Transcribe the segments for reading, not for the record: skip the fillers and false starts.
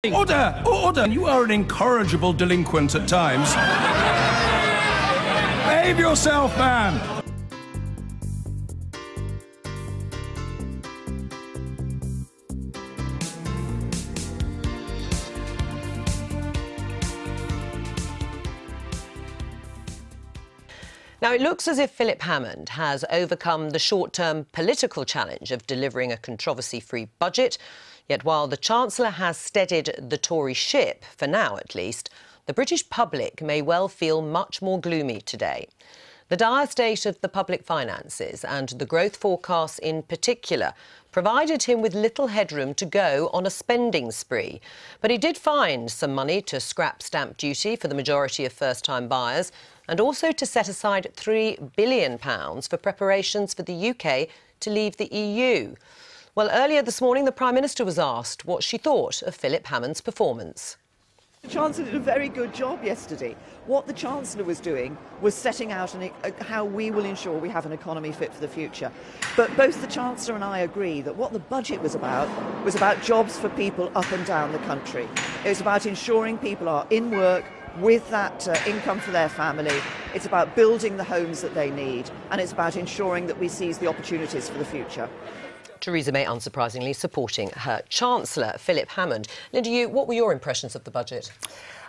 Order! Order! You are an incorrigible delinquent at times. Behave yourself, man! Now, it looks as if Philip Hammond has overcome the short-term political challenge of delivering a controversy-free budget. Yet while the Chancellor has steadied the Tory ship, for now at least, the British public may well feel much more gloomy today. The dire state of the public finances and the growth forecasts in particular provided him with little headroom to go on a spending spree. But he did find some money to scrap stamp duty for the majority of first-time buyers and also to set aside £3 billion for preparations for the UK to leave the EU. Well, earlier this morning, the Prime Minister was asked what she thought of Philip Hammond's performance. The Chancellor did a very good job yesterday. What the Chancellor was doing was setting out how we will ensure we have an economy fit for the future. But both the Chancellor and I agree that what the budget was about jobs for people up and down the country. It was about ensuring people are in work with that income for their family. It's about building the homes that they need, and it's about ensuring that we seize the opportunities for the future. Theresa May, unsurprisingly, supporting her Chancellor, Philip Hammond. Linda, what were your impressions of the budget?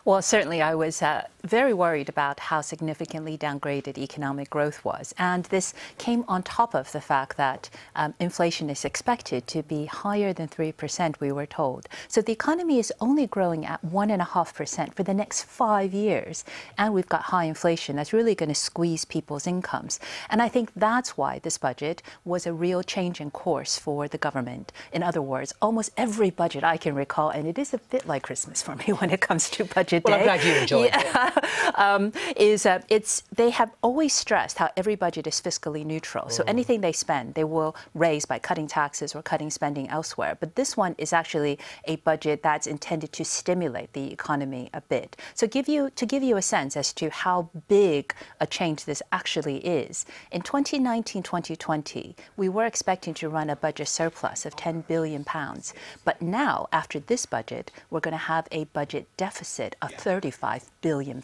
Well, certainly I was very worried about how significantly downgraded economic growth was. And this came on top of the fact that inflation is expected to be higher than 3%, we were told. So the economy is only growing at 1.5% for the next 5 years. And we've got high inflation that's really going to squeeze people's incomes. And I think that's why this budget was a real change in course for the government. In other words, almost every budget I can recall, and it is a bit like Christmas for me when it comes to budget. Well, I'm glad you enjoyed it. They have always stressed how every budget is fiscally neutral. So anything they spend, they will raise by cutting taxes or cutting spending elsewhere. But this one is actually a budget that's intended to stimulate the economy a bit. So to give you a sense as to how big a change this actually is, in 2019-2020, we were expecting to run a budget surplus of £10 billion. But now, after this budget, we're going to have a budget deficit of £35 billion.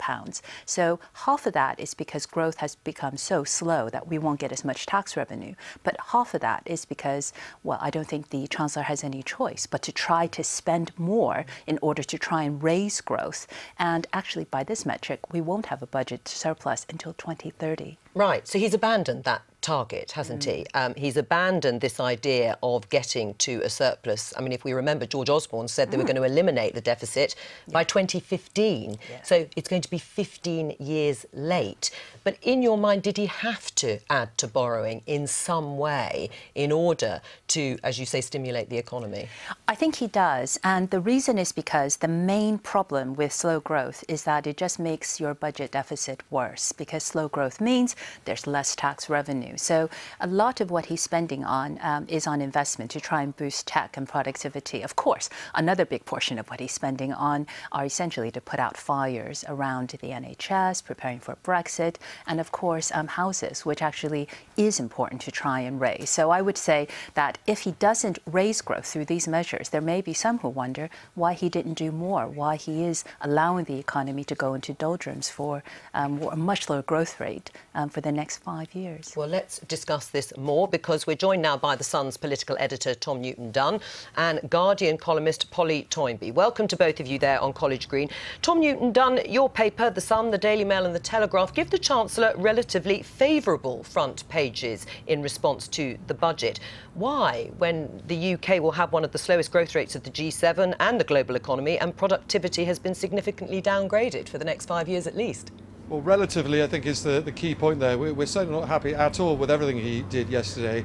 So half of that is because growth has become so slow that we won't get as much tax revenue. But half of that is because, well, I don't think the Chancellor has any choice but to try to spend more in order to try and raise growth. And actually, by this metric, we won't have a budget surplus until 2030. Right, so he's abandoned that target, hasn't he? He's abandoned this idea of getting to a surplus. I mean, if we remember, George Osborne said they were going to eliminate the deficit by 2015. So it's going to be 15 years late. But in your mind, did he have to add to borrowing in some way in order to, as you say, stimulate the economy? I think he does. And the reason is because the main problem with slow growth is that it just makes your budget deficit worse, because slow growth means there's less tax revenue. So a lot of what he's spending on is on investment to try and boost tech and productivity. Of course, another big portion of what he's spending on are essentially to put out fires around the NHS, preparing for Brexit, and of course houses, which actually is important to try and raise. So I would say that if he doesn't raise growth through these measures, there may be some who wonder why he didn't do more, why he is allowing the economy to go into doldrums for a much lower growth rate for the next 5 years. Well, let's discuss this more, because we're joined now by The Sun's political editor, Tom Newton-Dunn, and Guardian columnist, Polly Toynbee. Welcome to both of you there on College Green. Tom Newton-Dunn, your paper, The Sun, the Daily Mail and The Telegraph, give the Chancellor relatively favourable front pages in response to the budget. Why, when the UK will have one of the slowest growth rates of the G7 and the global economy, and productivity has been significantly downgraded for the next 5 years at least? Well, relatively, I think, is the key point there. We're certainly not happy at all with everything he did yesterday.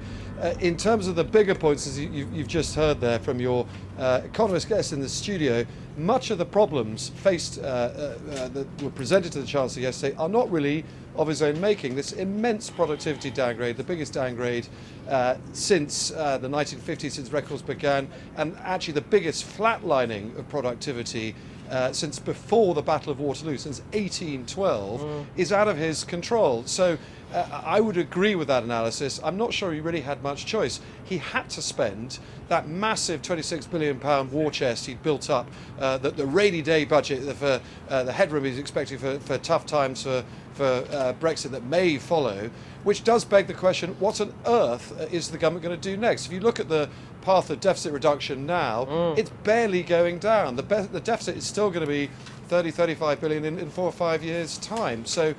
In terms of the bigger points, as you've just heard there from your economist guest in the studio, much of the problems faced that were presented to the Chancellor yesterday are not really of his own making. This immense productivity downgrade, the biggest downgrade since the 1950s, since records began, and actually the biggest flatlining of productivity since before the Battle of Waterloo, since 1812, is out of his control. So I would agree with that analysis. I'm not sure he really had much choice. He had to spend that massive £26 billion war chest he'd built up, the rainy day budget for the headroom he's expecting for tough times for Brexit that may follow, which does beg the question, what on earth is the government going to do next? If you look at the path of deficit reduction now, it's barely going down. The deficit is still going to be 35 billion in 4 or 5 years' time. So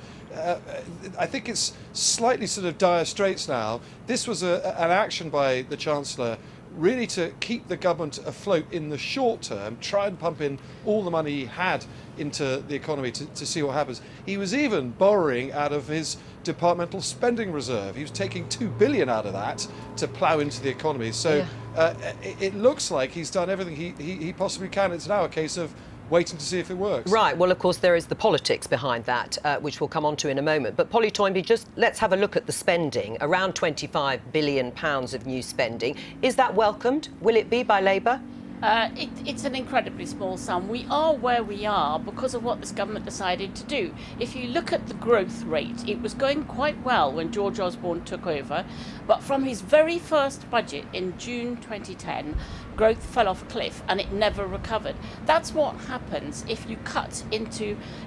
I think it's slightly sort of dire straits now. This was an action by the Chancellor really to keep the government afloat in the short term, try and pump in all the money he had into the economy to see what happens. He was even borrowing out of his departmental spending reserve. He was taking 2 billion out of that to plough into the economy. So it looks like he's done everything he possibly can. It's now a case of waiting to see if it works. Right, well, of course, there is the politics behind that, which we'll come on to in a moment. But Polly Toynbee, just let's have a look at the spending. Around £25 billion of new spending. Is that welcomed? Will it be by Labour? It's an incredibly small sum. We are where we are because of what this government decided to do. If you look at the growth rate, it was going quite well when George Osborne took over, but from his very first budget in June 2010, growth fell off a cliff and it never recovered. That's what happens if you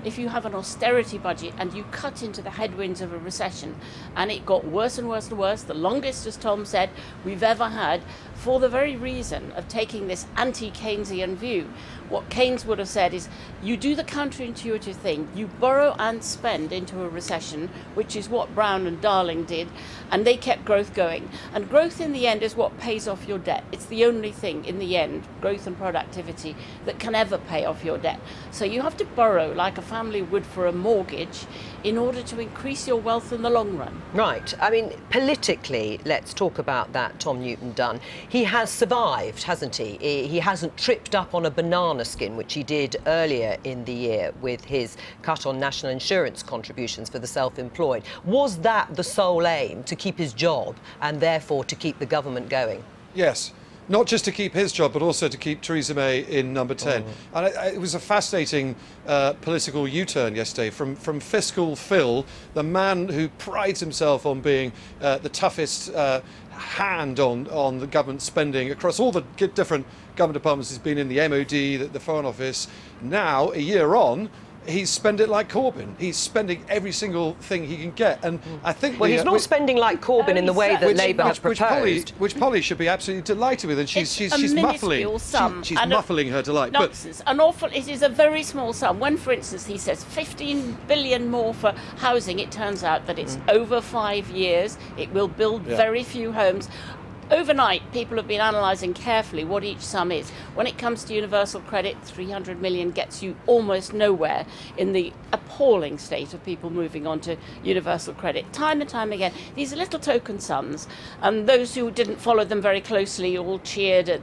if you have an austerity budget and you cut into the headwinds of a recession. And it got worse and worse and worse, the longest, as Tom said, we've ever had, for the very reason of taking this anti-Keynesian view. What Keynes would have said is, you do the counterintuitive thing, you borrow and spend into a recession, which is what Brown and Darling did, and they kept growth going. And growth in the end is what pays off your debt. It's the only thing in the end, growth and productivity, that can ever pay off your debt. So you have to borrow like a family would for a mortgage in order to increase your wealth in the long run. Right. I mean, politically, let's talk about that, Tom Newton-Dunn. He has survived, hasn't he? He hasn't tripped up on a banana skin, which he did earlier in the year with his cut on national insurance contributions for the self-employed. Was that the sole aim, to keep his job and therefore to keep the government going? Yes. Not just to keep his job, but also to keep Theresa May in number 10. And it was a fascinating political U-turn yesterday from Fiscal Phil, the man who prides himself on being the toughest hand on the government spending across all the different government departments. He's been in the MOD, the Foreign Office. Now, a year on, he's spent it like Corbyn. He's spending every single thing he can get, and I think. Well, he's not spending like Corbyn in the way that Labour have proposed. Which Polly should be absolutely delighted with, and she's muffling. She's muffling her delight. Nonsense. It is a very small sum. When, for instance, he says 15 billion more for housing, it turns out that it's over 5 years. It will build very few homes. Overnight, people have been analysing carefully what each sum is. When it comes to universal credit, 300 million gets you almost nowhere in the appalling state of people moving on to universal credit. Time and time again, these are little token sums, and those who didn't follow them very closely all cheered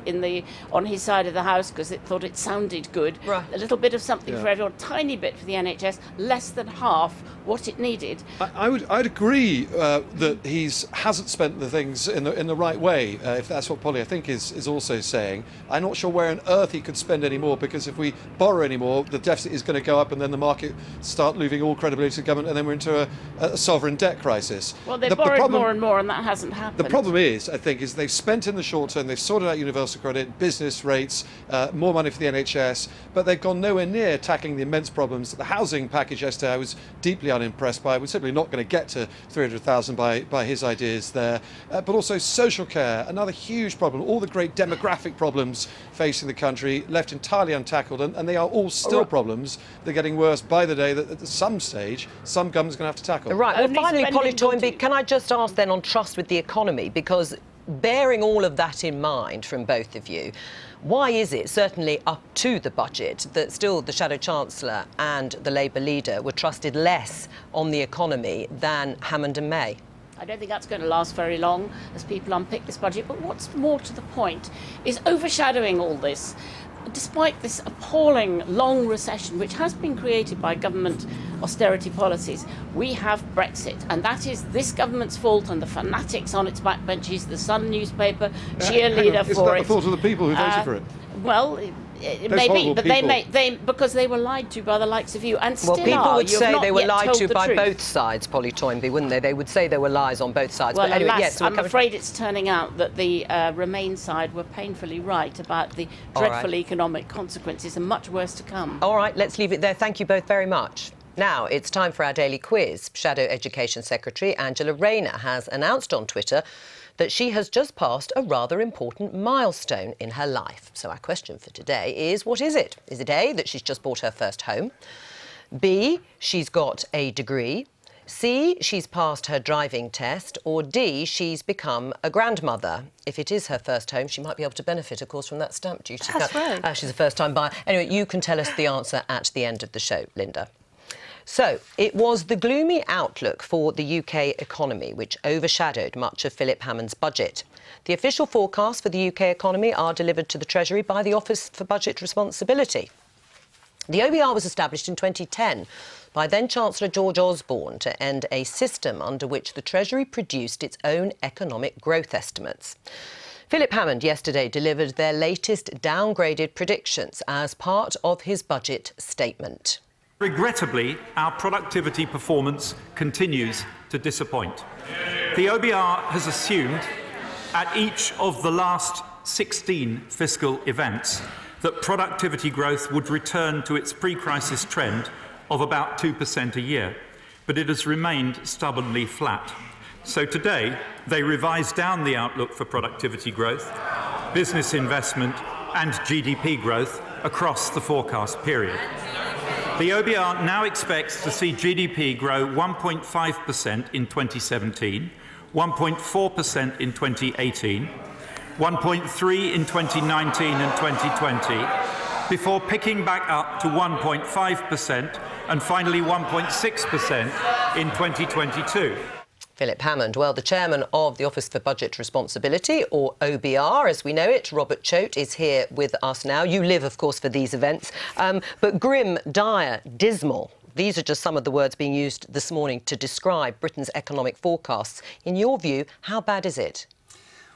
on his side of the house because it thought it sounded good. Right. A little bit of something for everyone, tiny bit for the NHS, less than half what it needed. I'd agree that he hasn't spent the things in the right way. If that's what Polly, I think, is also saying. I'm not sure where on earth he could spend any more, because if we borrow any more, the deficit is going to go up, and then the market start losing all credibility to the government, and then we're into a sovereign debt crisis. Well, they've borrowed more and more, and that hasn't happened. The problem is, I think, they've spent in the short term, they've sorted out universal credit, business rates, more money for the NHS, but they've gone nowhere near tackling the immense problems. The housing package yesterday I was deeply unimpressed by. We're simply not going to get to 300,000 by his ideas there. But also social care, another huge problem. All the great demographic problems facing the country left entirely untackled, and they are all still problems. They're getting worse by the day that at some stage some government's going to have to tackle. Right. Well, finally, Polly Toynbee, can I just ask then on trust with the economy? Because bearing all of that in mind from both of you, why is it, certainly up to the budget, that still the Shadow Chancellor and the Labour leader were trusted less on the economy than Hammond and May? I don't think that's going to last very long as people unpick this budget. But what's more to the point is overshadowing all this, despite this appalling long recession, which has been created by government austerity policies, we have Brexit. And that is this government's fault, and the fanatics on its backbenches, the Sun newspaper, cheerleader for it. Is that the fault of the people who voted for it? Well, Maybe, but they because they were lied to by the likes of you, and still well, people would say they were lied to by truth. both sides, Polly Toynbee, wouldn't they? They would say there were lies on both sides. Well, but anyway, alas, yes, I'm afraid it's turning out that the Remain side were painfully right about the dreadful economic consequences, and much worse to come. All right, let's leave it there. Thank you both very much. Now, it's time for our daily quiz. Shadow Education Secretary Angela Rayner has announced on Twitter that she has just passed a rather important milestone in her life. So our question for today is, what is it? Is it A, that she's just bought her first home? B, she's got a degree? C, she's passed her driving test? Or D, she's become a grandmother? If it is her first home, she might be able to benefit, of course, from that stamp duty. That's right. She's a first-time buyer. Anyway, you can tell us the answer at the end of the show, Linda. So, it was the gloomy outlook for the UK economy which overshadowed much of Philip Hammond's budget. The official forecasts for the UK economy are delivered to the Treasury by the Office for Budget Responsibility. The OBR was established in 2010 by then-Chancellor George Osborne to end a system under which the Treasury produced its own economic growth estimates. Philip Hammond yesterday delivered their latest downgraded predictions as part of his budget statement. Regrettably, our productivity performance continues to disappoint. The OBR has assumed at each of the last 16 fiscal events that productivity growth would return to its pre-crisis trend of about 2% a year, but it has remained stubbornly flat. So today, they revised down the outlook for productivity growth, business investment and GDP growth across the forecast period. The OBR now expects to see GDP grow 1.5% in 2017, 1.4% in 2018, 1.3% in 2019 and 2020, before picking back up to 1.5% and finally 1.6% in 2022. Philip Hammond. Well, the chairman of the Office for Budget Responsibility, or OBR, as we know it, Robert Choate, is here with us now. You live, of course, for these events. But grim, dire, dismal. These are just some of the words being used this morning to describe Britain's economic forecasts. In your view, how bad is it?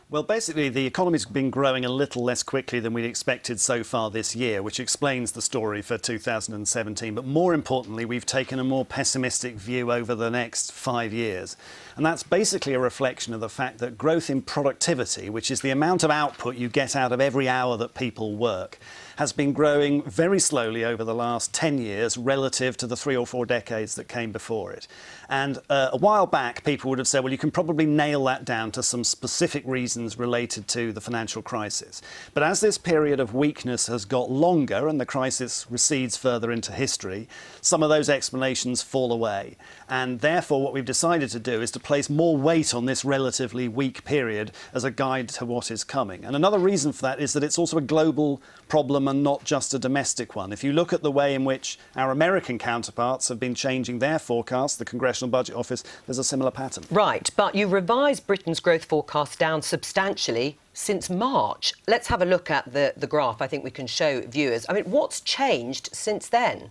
Well, basically, the economy's been growing a little less quickly than we'd expected so far this year, which explains the story for 2017. But more importantly, we've taken a more pessimistic view over the next 5 years. And that's basically a reflection of the fact that growth in productivity, which is the amount of output you get out of every hour that people work, has been growing very slowly over the last 10 years relative to the 3 or 4 decades that came before it. And a while back, people would have said, well, you can probably nail that down to some specific reasons related to the financial crisis. But as this period of weakness has got longer and the crisis recedes further into history, some of those explanations fall away. And therefore, what we've decided to do is to place more weight on this relatively weak period as a guide to what is coming. And another reason for that is that it's also a global problem and not just a domestic one. If you look at the way in which our American counterparts have been changing their forecasts, the Congressional Budget Office, there's a similar pattern. Right, but you revised Britain's growth forecast down substantially since March. Let's have a look at the graph I think we can show viewers. I mean, what's changed since then?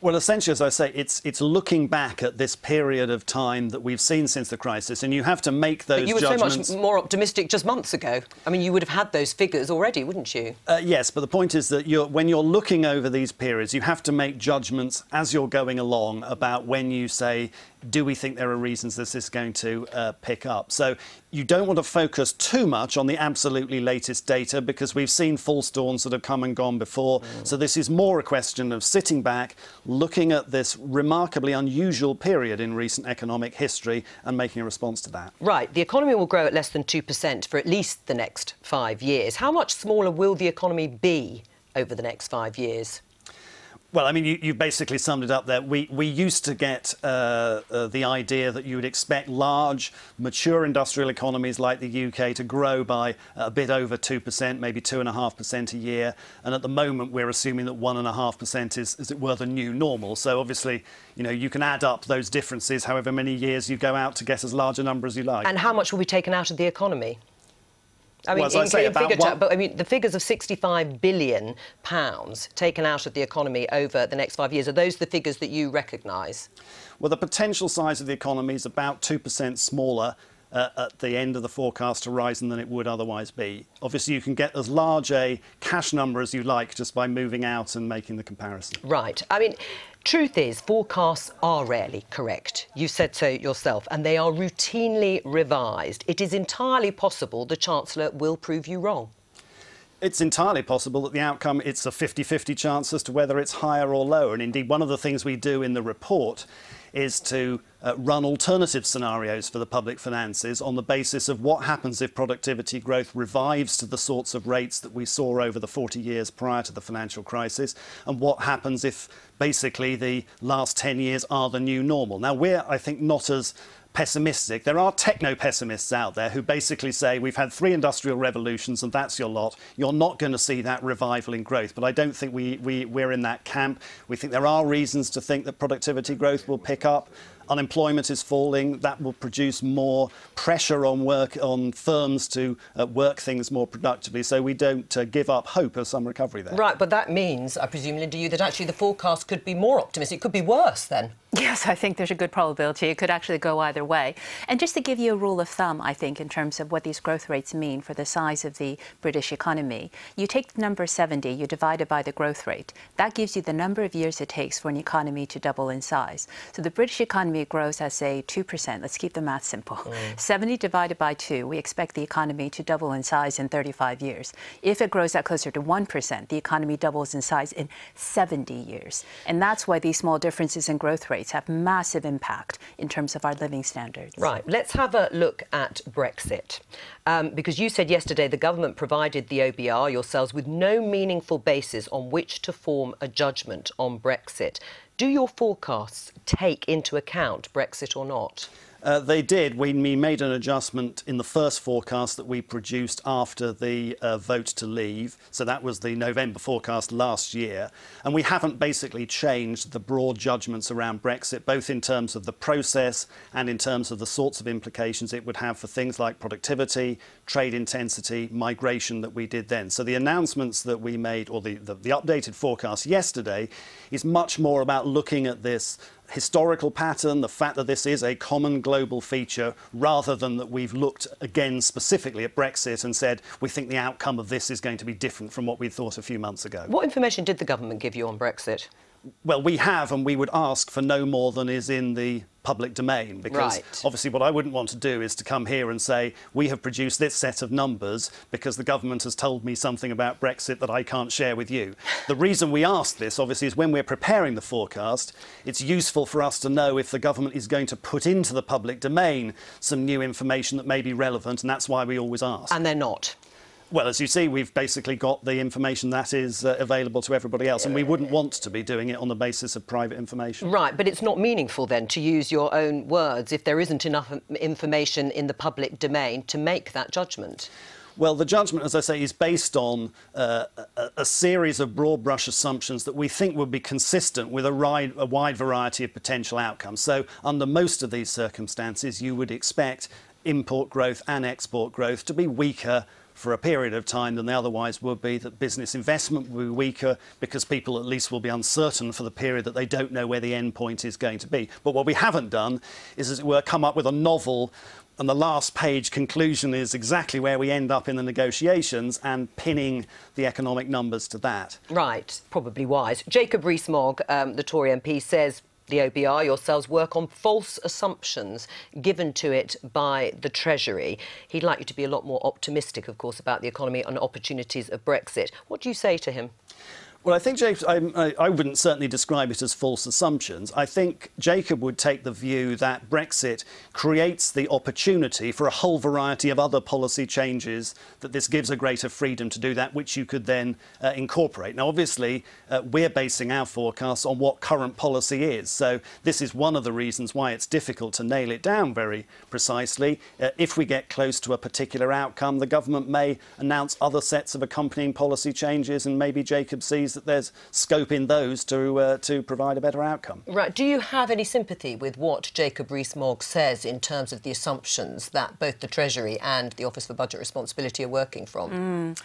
Well, essentially, as I say, it's looking back at this period of time that we've seen since the crisis, and you have to make those judgments. But you were so much more optimistic just months ago. I mean, you would have had those figures already, wouldn't you? Yes, but the point is that when you're looking over these periods, you have to make judgments as you're going along about when you say, do we think there are reasons this is going to pick up? So you don't want to focus too much on the absolutely latest data because we've seen false dawns that have come and gone before. So this is more a question of sitting back, looking at this remarkably unusual period in recent economic history and making a response to that. Right. The economy will grow at less than 2% for at least the next 5 years. How much smaller will the economy be over the next 5 years? Well, I mean, you basically summed it up there. We used to get the idea that you would expect large, mature industrial economies like the UK to grow by a bit over 2%, maybe 2.5% a year. And at the moment, we're assuming that 1.5% is, as it were, the new normal. So obviously, you know, you can add up those differences however many years you go out to get as large a number as you like. And how much will be taken out of the economy? I mean, well, but I mean, the figures of £65 billion taken out of the economy over the next 5 years, are those the figures that you recognise? Well, the potential size of the economy is about 2% smaller at the end of the forecast horizon than it would otherwise be. Obviously, you can get as large a cash number as you like just by moving out and making the comparison. Right. I mean, truth is, forecasts are rarely correct. You said so yourself, and they are routinely revised. It is entirely possible the Chancellor will prove you wrong. It's entirely possible that the outcome, it's a 50-50 chance as to whether it's higher or lower. And indeed, one of the things we do in the report is to run alternative scenarios for the public finances on the basis of what happens if productivity growth revives to the sorts of rates that we saw over the 40 years prior to the financial crisis, and what happens if basically the last 10 years are the new normal. Now, we're, I think, not as pessimistic. There are techno-pessimists out there who basically say we've had 3 industrial revolutions and that's your lot. You're not going to see that revival in growth. But I don't think we're in that camp. We think there are reasons to think that productivity growth will pick up. Unemployment is falling. That will produce more pressure on firms to work things more productively. So we don't give up hope of some recovery there. Right, but that means, I presume, Linda, that actually the forecast could be more optimistic. It could be worse then. Yes, I think there's a good probability. It could actually go either way. And just to give you a rule of thumb, I think, in terms of what these growth rates mean for the size of the British economy, you take the number 70, you divide it by the growth rate. That gives you the number of years it takes for an economy to double in size. So the British economy grows at, say, 2%. Let's keep the math simple. 70 divided by 2, we expect the economy to double in size in 35 years. If it grows at closer to 1%, the economy doubles in size in 70 years. And that's why these small differences in growth rates have massive impact in terms of our living standards. Right. Let's have a look at Brexit. Because you said yesterday the government provided the OBR, yourselves, with no meaningful basis on which to form a judgment on Brexit. Do your forecasts take into account Brexit or not? They did. We made an adjustment in the first forecast that we produced after the vote to leave. So that was the November forecast last year. And we haven't basically changed the broad judgments around Brexit, both in terms of the process and in terms of the sorts of implications it would have for things like productivity, trade intensity, migration that we did then. So the announcements that we made, or the updated forecast yesterday, is much more about looking at this historical pattern, the fact that this is a common global feature, rather than that we've looked again specifically at Brexit and said we think the outcome of this is going to be different from what we thought a few months ago. What information did the government give you on Brexit? Well, we have, and we would ask for no more than is in the public domain, because obviously what I wouldn't want to do is to come here and say we have produced this set of numbers because the government has told me something about Brexit that I can't share with you. The reason we ask this, obviously, is when we're preparing the forecast, it's useful for us to know if the government is going to put into the public domain some new information that may be relevant, and that's why we always ask. And they're not? Well, as you see, we've basically got the information that is available to everybody else, and we wouldn't want to be doing it on the basis of private information. Right, but it's not meaningful then, to use your own words, if there isn't enough information in the public domain to make that judgment. Well, the judgment, as I say, is based on a series of broad brush assumptions that we think would be consistent with a wide variety of potential outcomes. So under most of these circumstances, you would expect import growth and export growth to be weaker for a period of time than they otherwise would be, that business investment will be weaker because people at least will be uncertain for the period that they don't know where the end point is going to be. But what we haven't done is, as it were, come up with a novel, and the last page conclusion is exactly where we end up in the negotiations, and pinning the economic numbers to that. Right, probably wise. Jacob Rees-Mogg, the Tory MP, says the OBR, yourselves, work on false assumptions given to it by the Treasury. He'd like you to be a lot more optimistic, of course, about the economy and opportunities of Brexit. What do you say to him? Well, I think, James, I wouldn't certainly describe it as false assumptions. I think Jacob would take the view that Brexit creates the opportunity for a whole variety of other policy changes, that this gives a greater freedom to do that, which you could then incorporate. Now, obviously, we're basing our forecasts on what current policy is. So this is one of the reasons why it's difficult to nail it down very precisely. If we get close to a particular outcome, the government may announce other sets of accompanying policy changes, and maybe Jacob sees that there's scope in those to provide a better outcome. Right. Do you have any sympathy with what Jacob Rees-Mogg says in terms of the assumptions that both the Treasury and the Office for Budget Responsibility are working from?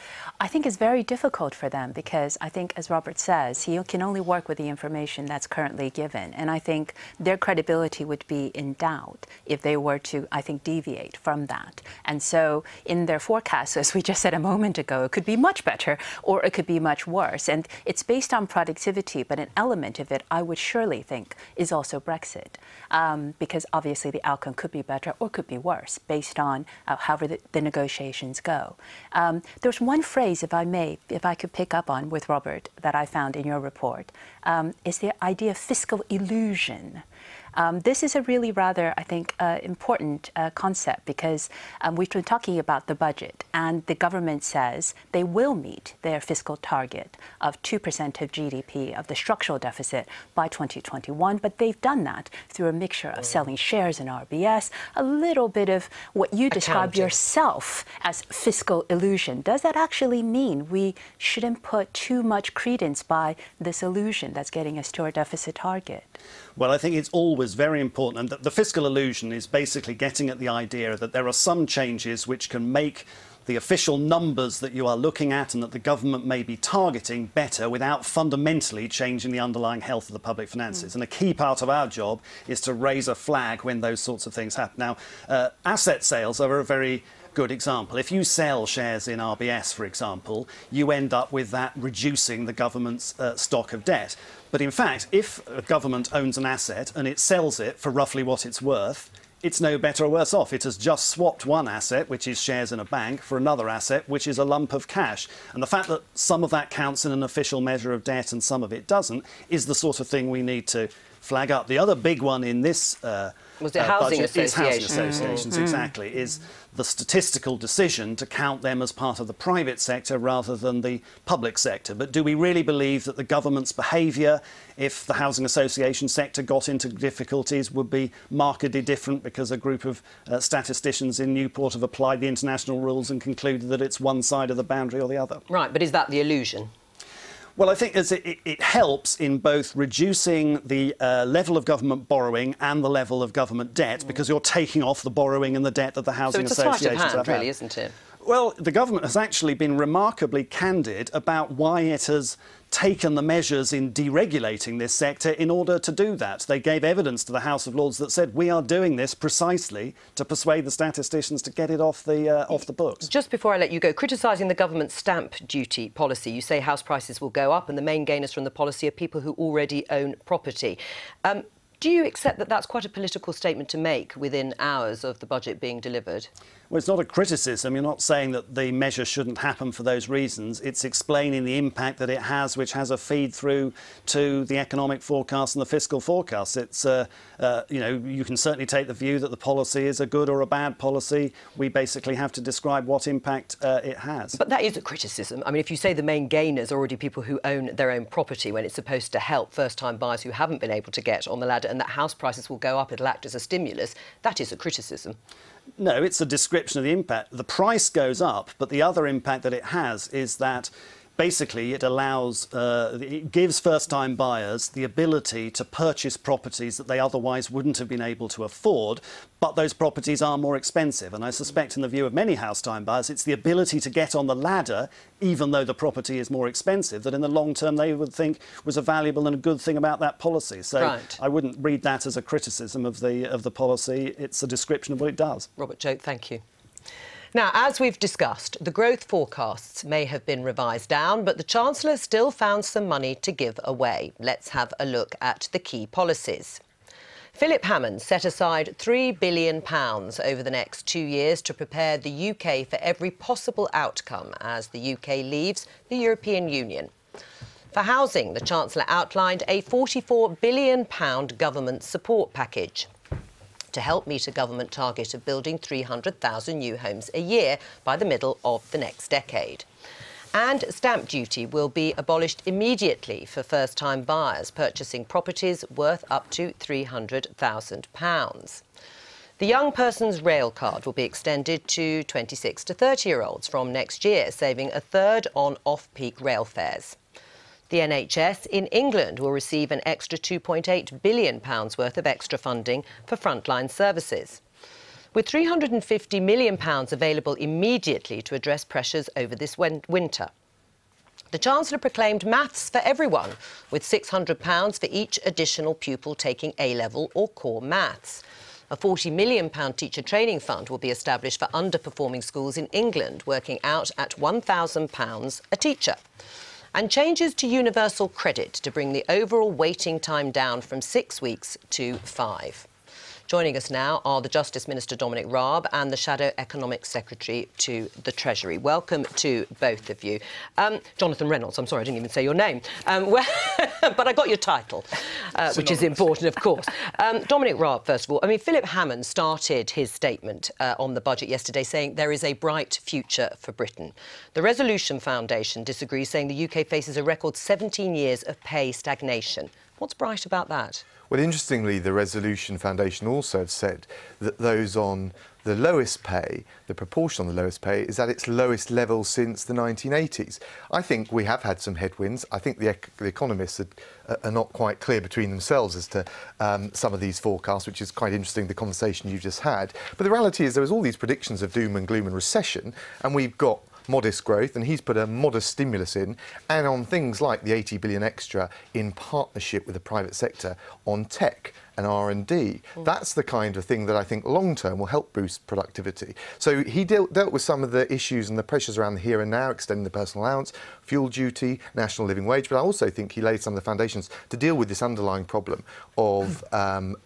I think it's very difficult for them because I think, as Robert says, he can only work with the information that's currently given. And I think their credibility would be in doubt if they were to, I think, deviate from that. And so in their forecast, as we just said a moment ago, it could be much better or it could be much worse. And it's based on productivity, but an element of it I would surely think is also Brexit, because obviously the outcome could be better or could be worse based on however the negotiations go. There's one phrase, if I could pick up on with Robert, that I found in your report, is the idea of fiscal illusion. This is a really rather, I think, important concept because we've been talking about the budget and the government says they will meet their fiscal target of 2% of GDP of the structural deficit by 2021, but they've done that through a mixture of selling shares in RBS, a little bit of what you describe yourself as fiscal illusion. Does that actually mean we shouldn't put too much credence by this illusion that's getting us to our deficit target? Well, I think it's always very important, and the fiscal illusion is basically getting at the idea that there are some changes which can make the official numbers that you are looking at and that the government may be targeting better without fundamentally changing the underlying health of the public finances. And a key part of our job is to raise a flag when those sorts of things happen. Now, asset sales are a very good example. If you sell shares in RBS, for example, you end up with that reducing the government's stock of debt. But in fact, if a government owns an asset and it sells it for roughly what it's worth, it's no better or worse off. It has just swapped one asset, which is shares in a bank, for another asset, which is a lump of cash. And the fact that some of that counts in an official measure of debt and some of it doesn't is the sort of thing we need to flag up. The other big one in this was it housing budget is housing associations, exactly, is the statistical decision to count them as part of the private sector rather than the public sector. But do we really believe that the government's behaviour, if the housing association sector got into difficulties, would be markedly different because a group of statisticians in Newport have applied the international rules and concluded that it's one side of the boundary or the other? Right, but is that the illusion? Well, I think it helps in both reducing the level of government borrowing and the level of government debt because you're taking off the borrowing and the debt that the housing associations have. So it's a sleight of hand, really, isn't it? Well, the government has actually been remarkably candid about why it has taken the measures in deregulating this sector in order to do that. They gave evidence to the House of Lords that said we are doing this precisely to persuade the statisticians to get it off the books. Just before I let you go, criticising the government's stamp duty policy, you say house prices will go up and the main gainers from the policy are people who already own property. Do you accept that that's quite a political statement to make within hours of the budget being delivered? Well, it's not a criticism. You're not saying that the measure shouldn't happen for those reasons. It's explaining the impact that it has, which has a feed through to the economic forecast and the fiscal forecast. It's, you know, you can certainly take the view that the policy is a good or a bad policy. We basically have to describe what impact it has. But that is a criticism. I mean, if you say the main gainers are already people who own their own property when it's supposed to help first-time buyers who haven't been able to get on the ladder and that house prices will go up, it'll act as a stimulus, that is a criticism. No, it's a description of the impact. The price goes up, but the other impact that it has is that basically it allows, it gives first-time buyers the ability to purchase properties that they otherwise wouldn't have been able to afford, but those properties are more expensive. And I suspect in the view of many house-time buyers, it's the ability to get on the ladder, even though the property is more expensive, that in the long term they would think was a valuable and a good thing about that policy. So I wouldn't read that as a criticism of the policy. It's a description of what it does. Robert Choate, thank you. Now, as we've discussed, the growth forecasts may have been revised down, but the Chancellor still found some money to give away. Let's have a look at the key policies. Philip Hammond set aside £3 billion over the next 2 years to prepare the UK for every possible outcome as the UK leaves the European Union. For housing, the Chancellor outlined a £44 billion government support package to help meet a government target of building 300,000 new homes a year by the middle of the next decade. And stamp duty will be abolished immediately for first-time buyers purchasing properties worth up to £300,000. The young person's rail card will be extended to 26 to 30-year-olds from next year, saving a third on off-peak rail fares. The NHS in England will receive an extra £2.8 billion worth of extra funding for frontline services, with £350 million available immediately to address pressures over this winter. The Chancellor proclaimed maths for everyone, with £600 for each additional pupil taking A-level or core maths. A £40 million teacher training fund will be established for underperforming schools in England, working out at £1,000 a teacher. And changes to universal credit to bring the overall waiting time down from 6 weeks to 5. Joining us now are the Justice Minister Dominic Raab and the Shadow Economic Secretary to the Treasury. Welcome to both of you. Jonathan Reynolds, I'm sorry, I didn't even say your name. But I got your title, which is important, of course. Dominic Raab, first of all. I mean, Philip Hammond started his statement on the budget yesterday saying there is a bright future for Britain. The Resolution Foundation disagrees, saying the UK faces a record 17 years of pay stagnation. What's bright about that? Well, interestingly, the Resolution Foundation also have said that those on the lowest pay, the proportion on the lowest pay, is at its lowest level since the 1980s. I think we have had some headwinds. I think the economists are not quite clear between themselves as to some of these forecasts, which is quite interesting, the conversation you just had. But the reality is there was all these predictions of doom and gloom and recession, and we've got modest growth, and he's put a modest stimulus in, and on things like the 80 billion extra in partnership with the private sector on tech and R&D. That's the kind of thing that I think long-term will help boost productivity. So he dealt with some of the issues and the pressures around the here and now, extending the personal allowance, fuel duty, national living wage, but I also think he laid some of the foundations to deal with this underlying problem of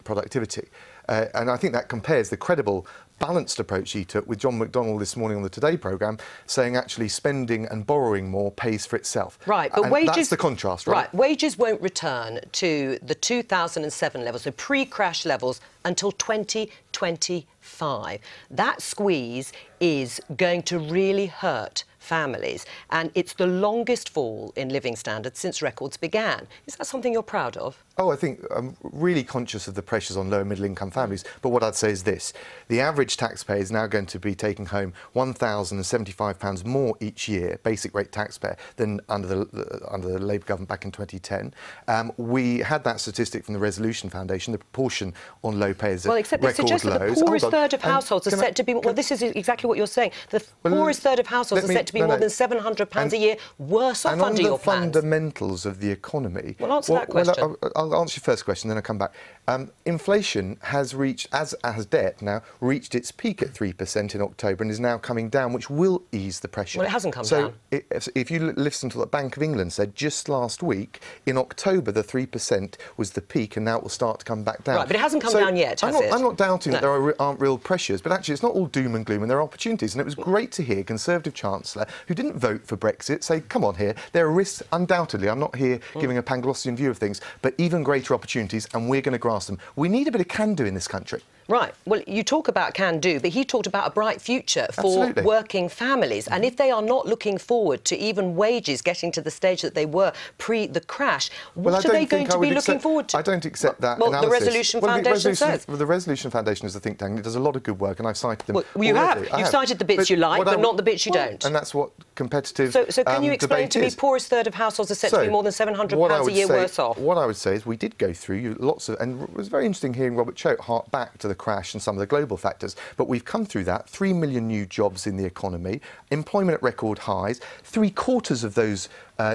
productivity. And I think that compares the credible, balanced approach he took with John McDonnell this morning on the Today programme, saying actually spending and borrowing more pays for itself. Right, but and wages... that's the contrast, right? Right, wages won't return to the 2007 levels, so pre-crash levels, until 2025. That squeeze is going to really hurt families, and it's the longest fall in living standards since records began. Is that something you're proud of? Oh, I think I'm really conscious of the pressures on low and middle income families, but what I'd say is this. The average taxpayer is now going to be taking home £1,075 more each year, basic rate taxpayer, than under the Labour government back in 2010. We had that statistic from the Resolution Foundation, the proportion on low pay is at record lows. Well, except they suggest that the poorest third of households are set to be... Well, this is exactly what you're saying. The poorest third of households are set to be more than £700 a year worse off under your plans. And on the fundamentals of the economy... Well, answer that question. I'll answer your first question, then I'll come back. Inflation has reached, as has debt now, reached its peak at 3% in October and is now coming down, which will ease the pressure. Well, it hasn't come down. So if you listen to what the Bank of England said just last week, in October the 3% was the peak and now it will start to come back down. Right, but it hasn't come down yet, has it? I'm not doubting that there aren't real pressures, but actually it's not all doom and gloom and there are opportunities. And it was great to hear Conservative Chancellor, who didn't vote for Brexit, say, come on here, there are risks, undoubtedly. I'm not here giving a Panglossian view of things, but even greater opportunities, and we're going to grasp them. We need a bit of can-do in this country. Right. Well, you talk about can-do, but he talked about a bright future for working families. And if they are not looking forward to even wages getting to the stage that they were pre the crash, what are they going to be looking forward to? I don't accept that analysis. Well, the Resolution Foundation says. Well, the Resolution Foundation is a think tank. It does a lot of good work, and I've cited them. Well, you have. You've cited the bits you like, but not the bits you don't. And that's what competitive So can you explain to me, poorest third of households are set to be more than £700 a year worse off? What I would say is we did go through lots of... And it was very interesting hearing Robert Choate hark back to the crash and some of the global factors, but we've come through that. 3 million new jobs in the economy, employment at record highs, 3/4 of those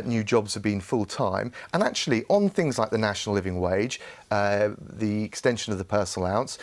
new jobs have been full-time, and actually on things like the national living wage, the extension of the personal allowance,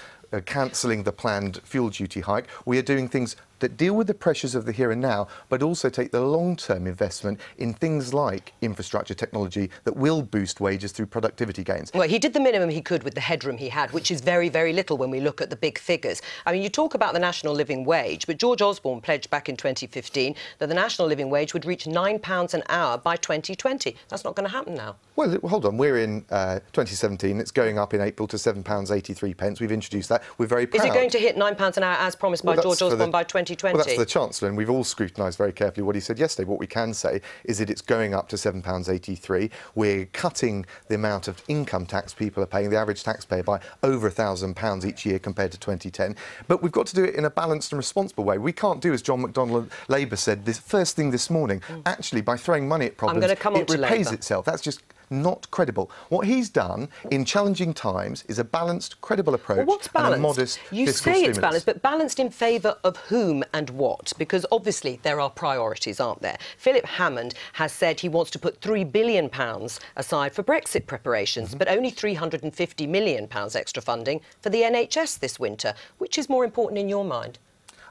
cancelling the planned fuel duty hike, we are doing things that deal with the pressures of the here and now, but also take the long-term investment in things like infrastructure technology that will boost wages through productivity gains. Well, he did the minimum he could with the headroom he had, which is very, very little when we look at the big figures. I mean, you talk about the national living wage, but George Osborne pledged back in 2015 that the national living wage would reach £9 an hour by 2020. That's not going to happen now. Well, hold on. We're in 2017. It's going up in April to £7.83. We've introduced that. We're very proud. Is it going to hit £9 an hour as promised by George Osborne by 2020? 2020? Well, that's the Chancellor, and we've all scrutinised very carefully what he said yesterday. What we can say is that it's going up to £7.83. We're cutting the amount of income tax people are paying, the average taxpayer, by over £1,000 each year compared to 2010. But we've got to do it in a balanced and responsible way. We can't do, as John McDonnell, Labour said this first thing this morning, actually, by throwing money at problems, it repays itself. That's just not credible. What he's done in challenging times is a balanced, credible approach and a modest fiscal You say stimulus. it's balanced, but balanced in favour of whom and what? Because obviously there are priorities, aren't there? Philip Hammond has said he wants to put £3 billion aside for Brexit preparations, but only £350 million extra funding for the NHS this winter. Which is more important in your mind?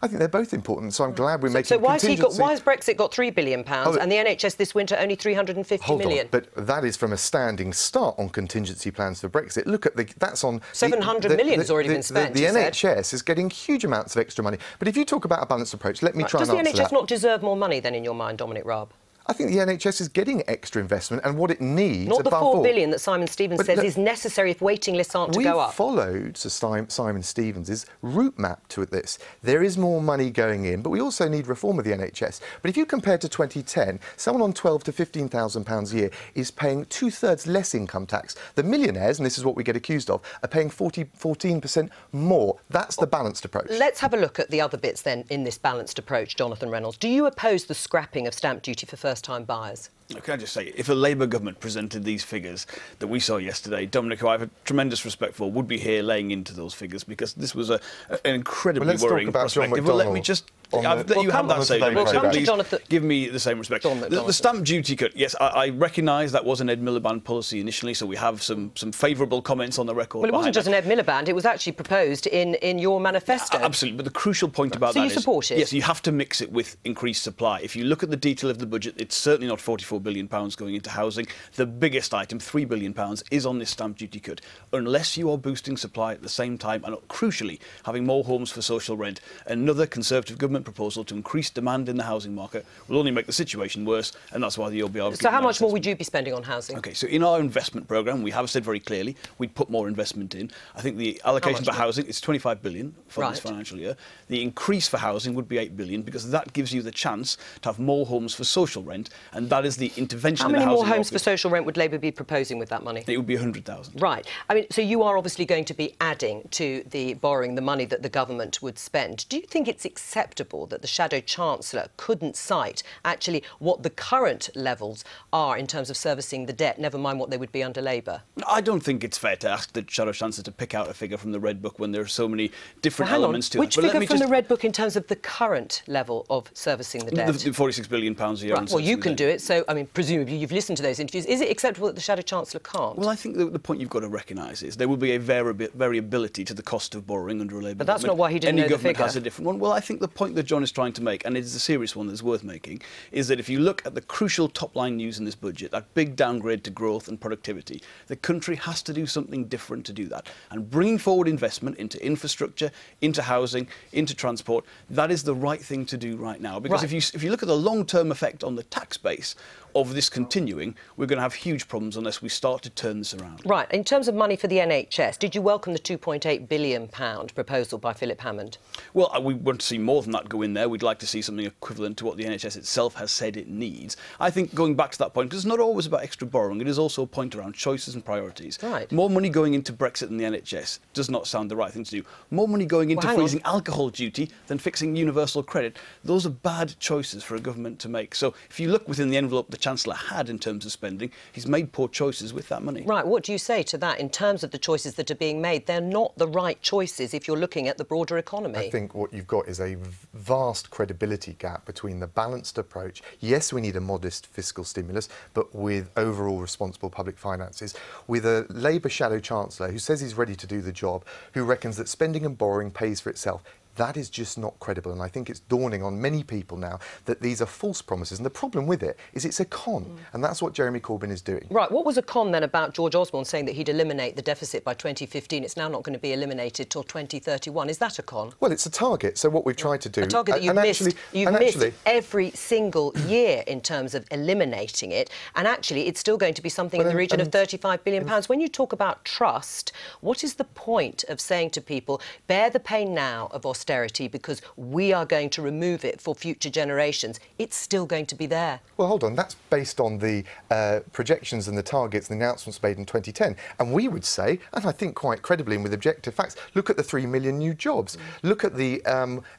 I think they're both important, so I'm glad we're making So why has Brexit got £3 billion and the NHS this winter only £350 million? But that is from a standing start on contingency plans for Brexit. Look at that's on... 700 million has already been spent, The NHS is getting huge amounts of extra money. But if you talk about a balanced approach, let me try and answer that. Does the NHS not deserve more money then, in your mind, Dominic Raab? I think the NHS is getting extra investment, and what it needs, not the above £4 billion that Simon Stevens says is necessary if waiting lists aren't to go up. We followed Simon Stevens' route map to this. There is more money going in, but we also need reform of the NHS. But if you compare to 2010, someone on £12,000 to £15,000 a year is paying 2/3 less income tax. The millionaires, and this is what we get accused of, are paying 14% more. That's the balanced approach. Let's have a look at the other bits then in this balanced approach, Jonathan Reynolds. Do you oppose the scrapping of stamp duty for first-time buyers? Can I just say, if a Labour government presented these figures that we saw yesterday, Dominic, who I have a tremendous respect for, would be here laying into those figures, because this was an incredibly worrying perspective. Well, let me just... let you have that say, please give me the same respect. The stamp duty cut, yes, I recognise that was an Ed Miliband policy initially, so we have some favourable comments on the record. Well, it wasn't just an Ed Miliband, it was actually proposed in your manifesto. Absolutely, but the crucial point about that is... So you support it? Yes, you have to mix it with increased supply. If you look at the detail of the budget, it's certainly not £44 billion going into housing. The biggest item, £3 billion, is on this stamp duty cut. Unless you are boosting supply at the same time and, crucially, having more homes for social rent, another Conservative government proposal to increase demand in the housing market will only make the situation worse, and that's why the OBR... So how much more would you be spending on housing? OK, so in our investment programme, we have said very clearly we'd put more investment in. I think the allocation for housing is £25 billion for this financial year. The increase for housing would be £8 billion, because that gives you the chance to have more homes for social rent, and that is the intervention in the housing market. How many more homes for social rent would Labour be proposing with that money? It would be 100,000. Right. I mean, so you are obviously going to be adding to the borrowing the money that the government would spend. Do you think it's acceptable that the Shadow Chancellor couldn't cite actually what the current levels are in terms of servicing the debt, never mind what they would be under Labour? I don't think it's fair to ask the Shadow Chancellor to pick out a figure from the Red Book when there are so many different elements to it. Which figure from the Red Book in terms of the current level of servicing the debt? The £46 billion a year. Right. Well, you can do it, so, I mean, presumably you've listened to those interviews. Is it acceptable that the Shadow Chancellor can't? Well, I think the point you've got to recognise is there will be a variability to the cost of borrowing under a Labour But that's government. not why he didn't know the figure. Any government has a different one. Well, I think the point that John is trying to make, and it is a serious one that's worth making, is that if you look at the crucial top-line news in this budget, that big downgrade to growth and productivity, the country has to do something different to do that. And bringing forward investment into infrastructure, into housing, into transport, that is the right thing to do right now. Because if you look at the long-term effect on the tax base of this continuing, we're going to have huge problems unless we start to turn this around. Right. In terms of money for the NHS, did you welcome the £2.8 billion proposal by Philip Hammond? Well, we want to see more than that go in there. We'd like to see something equivalent to what the NHS itself has said it needs. I think going back to that point, because it's not always about extra borrowing, it is also a point around choices and priorities. Right. More money going into Brexit than the NHS does not sound the right thing to do. More money going into freezing alcohol duty than fixing universal credit. Those are bad choices for a government to make. So if you look within the envelope the Chancellor had in terms of spending, he's made poor choices with that money. Right. What do you say to that in terms of the choices that are being made? They're not the right choices if you're looking at the broader economy. I think what you've got is a vast credibility gap between the balanced approach. Yes, we need a modest fiscal stimulus, but with overall responsible public finances, with a Labour Shadow Chancellor who says he's ready to do the job, who reckons that spending and borrowing pays for itself. That is just not credible, and I think it's dawning on many people now that these are false promises, and the problem with it is it's a con, and that's what Jeremy Corbyn is doing. Right, what was a con then about George Osborne saying that he'd eliminate the deficit by 2015? It's now not going to be eliminated till 2031. Is that a con? Well, it's a target, so what we've tried to do... A target that you've missed every single year in terms of eliminating it, and actually it's still going to be something in the region of £35 billion. When you talk about trust, what is the point of saying to people, bear the pain now of austerity austerity because we are going to remove it for future generations, it's still going to be there. Well, hold on, that's based on the projections and the targets and the announcements made in 2010. And we would say, and I think quite credibly and with objective facts, look at the 3 million new jobs. Look at the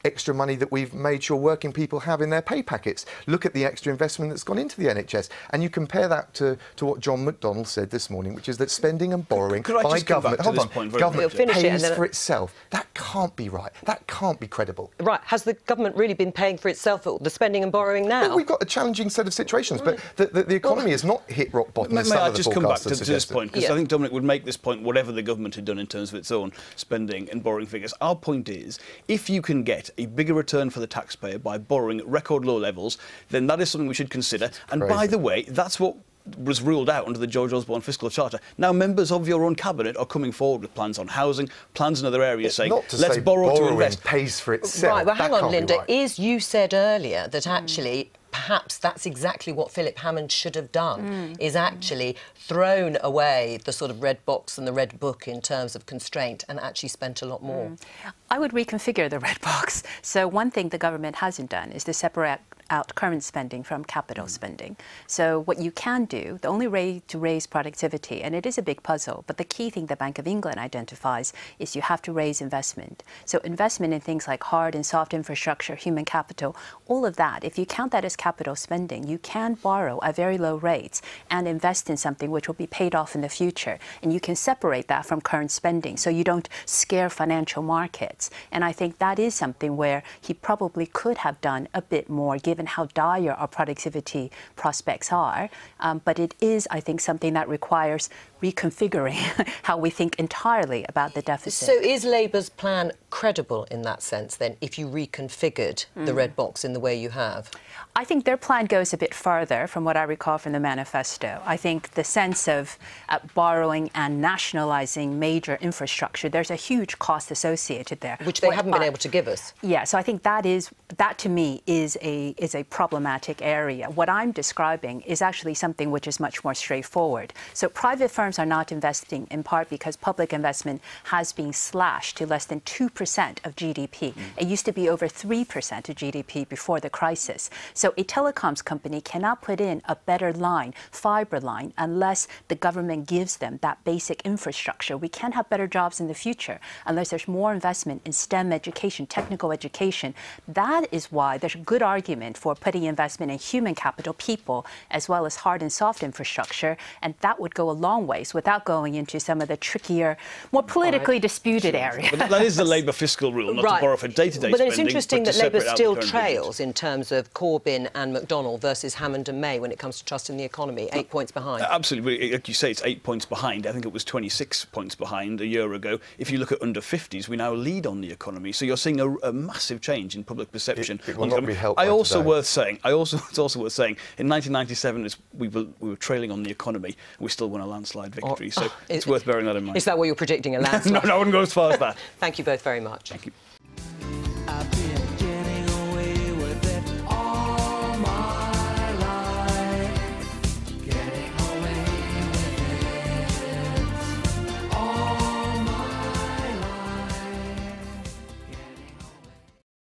extra money that we've made sure working people have in their pay packets. Look at the extra investment that's gone into the NHS. And you compare that to what John McDonnell said this morning, which is that spending and borrowing by government, government pays for itself. That can't be right. That can't be credible. Right. Has the government really been paying for itself at the spending and borrowing now? Well, we've got a challenging set of situations, but the economy has not hit rock bottom. May I just come back to this point? Because I think Dominic would make this point whatever the government had done in terms of its own spending and borrowing figures. Our point is, if you can get a bigger return for the taxpayer by borrowing at record low levels, then that is something we should consider. And by the way, that's what was ruled out under the George Osborne Fiscal Charter. Now, members of your own cabinet are coming forward with plans on housing, plans in other areas saying, let's borrow to invest. Pays for itself. Right, well, hang on, Linda. You said earlier that actually perhaps that's exactly what Philip Hammond should have done, is actually thrown away the sort of red box and the red book in terms of constraint and actually spent a lot more. I would reconfigure the red box. So one thing the government hasn't done is to separate out current spending from capital spending. So what you can do, the only way to raise productivity, and it is a big puzzle, but the key thing the Bank of England identifies is you have to raise investment. So investment in things like hard and soft infrastructure, human capital, all of that, if you count that as capital spending, you can borrow at very low rates and invest in something which will be paid off in the future. And you can separate that from current spending so you don't scare financial markets. And I think that is something where he probably could have done a bit more, given how dire our productivity prospects are. But it is, I think, something that requires reconfiguring how we think entirely about the deficit. So is Labour's plan credible in that sense, then, if you reconfigured the red box in the way you have? I think their plan goes a bit further from what I recall from the manifesto. I think the sense of borrowing and nationalising major infrastructure, there's a huge cost associated there. Which they haven't been able to give us. Yeah, so I think that to me is a problematic area. What I'm describing is actually something which is much more straightforward. So private firms are not investing in part because public investment has been slashed to less than 2% of GDP. It used to be over 3% of GDP before the crisis. So a telecoms company cannot put in a better line, fibre line, unless the government gives them that basic infrastructure. We can't have better jobs in the future unless there's more investment in STEM education, technical education. That is why there's a good argument for putting investment in human capital, people, as well as hard and soft infrastructure, and that would go a long ways without going into some of the trickier, more politically disputed areas. But that is the Labour fiscal rule, not to borrow for day-to-day spending. But then it's interesting that Labour still trails in terms of Corbyn and McDonnell versus Hammond and May when it comes to trust in the economy, 8 points behind. Absolutely. Like you say, it's 8 points behind. I think it was 26 points behind a year ago. If you look at under 50s, we now lead on the economy. So you're seeing a massive change in public perception. It will not be helped it's also worth saying, in 1997, we were trailing on the economy. We still won a landslide victory. So it's worth bearing that in mind. Is that what you're predicting, a landslide? No, I wouldn't go as far as that. Thank you both very much. Thank you.